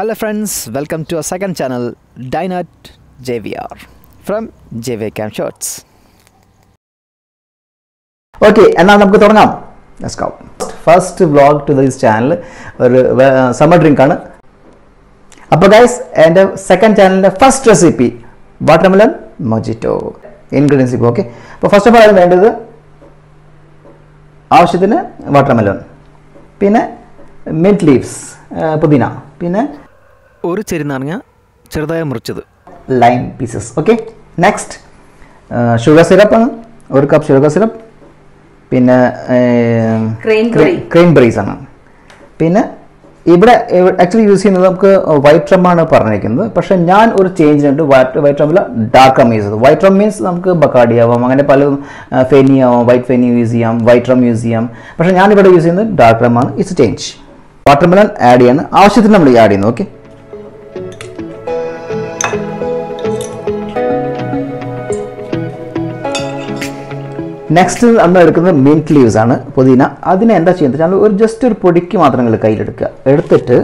Hello friends, welcome to our second channel Dine at JVR from JV Camp Shots. Okay, and now we will let's go. First vlog to this channel summer drink. Now guys, and the second channel first recipe watermelon mojito. Ingredients okay. But first of all, I will watermelon. Pinna mint leaves, pudina. Pinna ഒരു ചെറുനാരങ്ങ ചെറുതായി മുറിച്ചത് lime pieces. Okay. Next, sugar syrup. 1 cup sugar syrup. പിന്നെ cranberries ആണ്. പിന്നെ ഇവിടെ actually use ചെയ്യുന്നത് നമുക്ക് വൈറ്റ് റം ആണ് പറഞ്ഞിരിക്കുന്നത്. പക്ഷേ ഞാൻ ഒരു ചേഞ്ച് ഉണ്ട്. വൈറ്റ് റമ്മിൽ ഡാർക്ക് റം യൂസ് ചെയ്തത്. വൈറ്റ് റം മീൻസ് നമുക്ക് ബക്കാഡി ആവാം, അങ്ങനെ പല ഫെനി ആവാം, വൈറ്റ് ഫെനി യൂസ് ചെയ്യാം, വൈറ്റ് റം യൂസ് ചെയ്യാം. പക്ഷേ ഞാനിവിടെ യൂസ് ചെയ്യുന്നത് ഡാർക്ക് റം ആണ്. It's change. വാട്ടർമെലൺ ആഡ് ചെയ്യാണ്, ആവശ്യത്തിന് നമ്മൾ ആഡ് ചെയ്യുന്നു. ഓക്കെ. നെക്സ്റ്റ് നമ്മൾ എടുക്കുന്നത് മിൻറ്റ് ലീവ്സ് ആണ്, പുതിന. അതിനെ എന്താ ചെയ്യുന്നത് വെച്ചാൽ ഒരു ജസ്റ്റ് ഒരു പൊടിക്ക് മാത്രം നിങ്ങൾ കയ്യിലെടുക്കുക. എടുത്തിട്ട്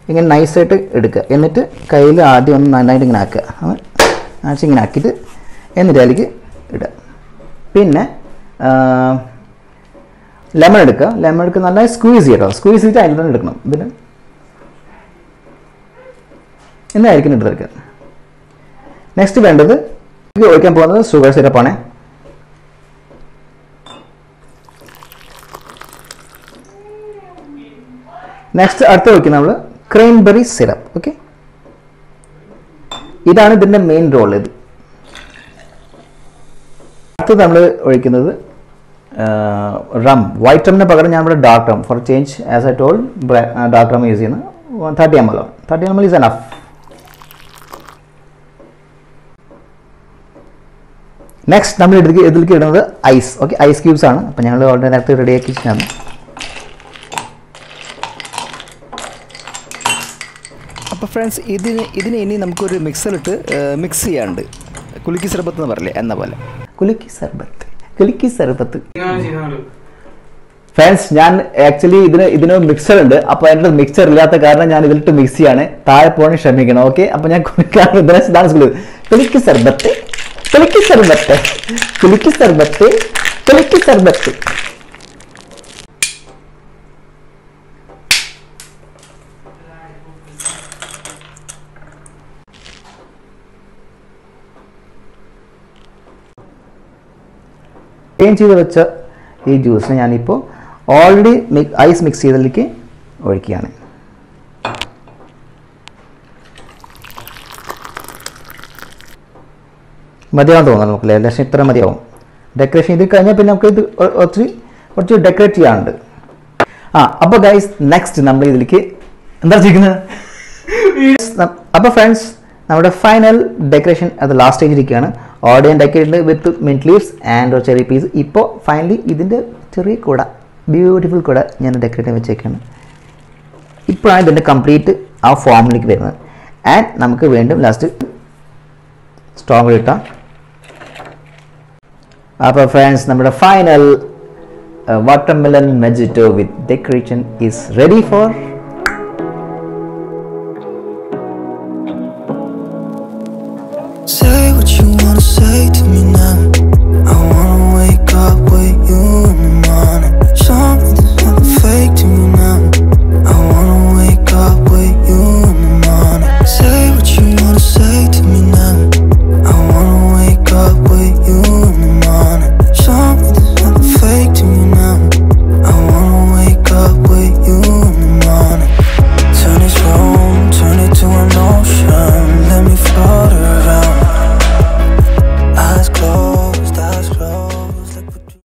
ഇങ്ങനെ നൈസായിട്ട് എടുക്കുക. എന്നിട്ട് കയ്യിൽ ആദ്യം ഒന്ന് നന്നായിട്ട് ഇങ്ങനെ ആക്കുക. ഇങ്ങനെ ആക്കിയിട്ട് എന്നിട്ട് അതിലേക്ക് ഇടുക. പിന്നെ ലെമൺ എടുക്കുക. ലെമൺ എടുക്കുക, നന്നായി സ്ക്വീസ് ചെയ്യട്ടോ. സ്ക്വീസ് ചെയ്തിട്ട് അതിൽ തന്നെ എടുക്കണം. ഇതിൽ എന്നായിരിക്കും ഇട്ടെടുക്കുക. നെക്സ്റ്റ് വേണ്ടത് ഇത് ഒഴിക്കാൻ പോകുന്നത് ഷുഗർ സിറപ്പാണ്. നെക്സ്റ്റ് അടുത്ത് ഒഴിക്കുന്നത് നമ്മൾ ക്രൈൻബെറി സിറപ്പ്. ഓക്കെ, ഇതാണ് ഇതിൻ്റെ മെയിൻ റോൾ. ഇത് അടുത്തത് നമ്മൾ ഒഴിക്കുന്നത് റം. വൈറ്റ് റമ്മിന് പകരം ഞാൻ ഇവിടെ dark rum four change as I told dark rum use ചെയ്യുന്നത്. 30 ml. 30 ml is enough. Next നമ്മൾ ഇതിലേക്ക് ഇടുന്നത് ഐസ്. ഓക്കെ, ഐസ് ക്യൂബ്സ് ആണ്. അപ്പം ഞങ്ങൾ ഓൾറെഡി നേരത്തെ റെഡിയാക്കി വെച്ചാണ്. അപ്പോൾ ഫ്രണ്ട്സ്, ഇതിന് ഇനി നമുക്കൊരു മിക്സറിലിട്ട് മിക്സ് ചെയ്യാണ്ട്. കുലുക്കി സർബത്ത് എന്ന് പറയില്ലേ, എന്ന പോലെ കുലുക്കി സർബത്ത്. ഫ്രണ്ട്സ്, ഞാൻ ആക്ച്വലി ഇതിന് മിക്സർ ഉണ്ട്. അപ്പോൾ എൻ്റെ മിക്സർ ഇല്ലാത്ത കാരണം ഞാൻ ഇതിലിട്ട് മിക്സ് ചെയ്യാണ്. താഴെ പോകാൻ ക്ഷമിക്കണം. ഓക്കെ, അപ്പോൾ ഞാൻ കുലുക്കി സർബത്ത്. ക്ലീൻ ചെയ്ത് വെച്ച ഈ ജ്യൂസിനെ ഞാനിപ്പോൾ ഓൾറെഡി ഐസ് മിക്സ് ചെയ്തതിലേക്ക് ഒഴിക്കുകയാണ്. മതിയാവും തോന്നുന്നു നമുക്കല്ലേ, ലക്ഷം ഇത്ര മതിയാവും. ഡെക്കറേഷൻ ചെയ്ത് കഴിഞ്ഞാൽ പിന്നെ നമുക്ക് ഇത് കുറച്ച് ഡെക്കറേറ്റ് ചെയ്യാനുണ്ട്. അപ്പോൾ ഗൈസ്, നെക്സ്റ്റ് നമ്മൾ ഇതിലേക്ക് എന്താ ചെയ്യുന്നത്? അപ്പോൾ ഫ്രണ്ട്സ്, നമ്മുടെ ഫൈനൽ ഡെക്കറേഷൻ അത് ലാസ്റ്റ് സ്റ്റേജിൽ ഇരിക്കുകയാണ്. ഓഡിയൻ decorate with mint leaves and ഒരു ചെറിയ പീസ്. ഇപ്പോൾ ഫൈനലി ഇതിൻ്റെ ചെറിയ കൂട, ബ്യൂട്ടിഫുൾ കൂട ഞാൻ ഡെക്കറേറ്റ് ചെയ്ത് വെച്ചേക്കാണ്. ഇപ്പോഴാണ് ഇതിൻ്റെ കംപ്ലീറ്റ് ആ ഫോമിലേക്ക് വരുന്നത്. ആൻഡ് നമുക്ക് വീണ്ടും ലാസ്റ്റ് സ്ട്രോബെറി ഇട്ടാം. അപ്പോൾ ഫ്രണ്ട്സ്, നമ്മുടെ final watermelon mojito with decoration is ready for say what you wanna say to me now.